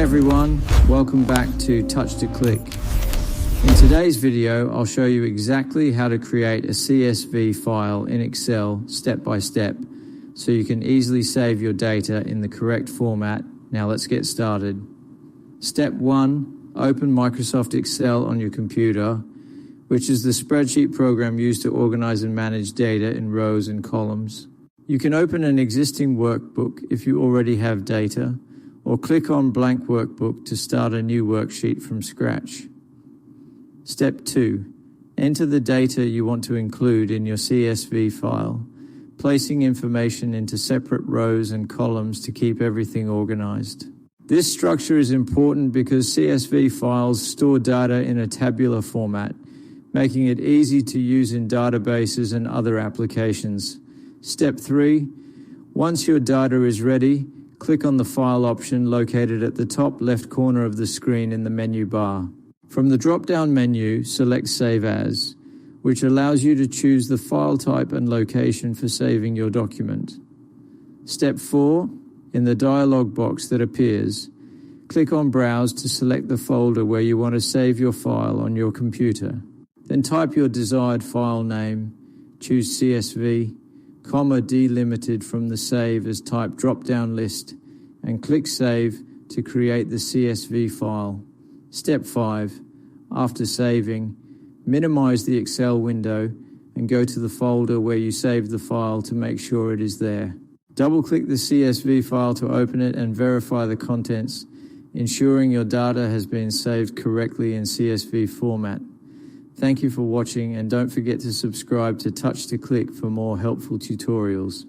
Hi everyone, welcome back to Touch to Click. In today's video, I'll show you exactly how to create a CSV file in Excel step by step so you can easily save your data in the correct format. Now let's get started. Step 1, open Microsoft Excel on your computer, which is the spreadsheet program used to organize and manage data in rows and columns. You can open an existing workbook if you already have data, or click on Blank Workbook to start a new worksheet from scratch. Step 2. Enter the data you want to include in your CSV file, placing information into separate rows and columns to keep everything organized. This structure is important because CSV files store data in a tabular format, making it easy to use in databases and other applications. Step 3. Once your data is ready, click on the File option located at the top left corner of the screen in the menu bar. From the drop-down menu, select Save As, which allows you to choose the file type and location for saving your document. Step 4. In the dialog box that appears, click on Browse to select the folder where you want to save your file on your computer. Then type your desired file name, choose CSV, delimited from the Save as Type drop-down list, and click Save to create the CSV file. Step 5. After saving, minimize the Excel window and go to the folder where you saved the file to make sure it is there. Double-click the CSV file to open it and verify the contents, ensuring your data has been saved correctly in CSV format. Thank you for watching, and don't forget to subscribe to Touch to Click for more helpful tutorials.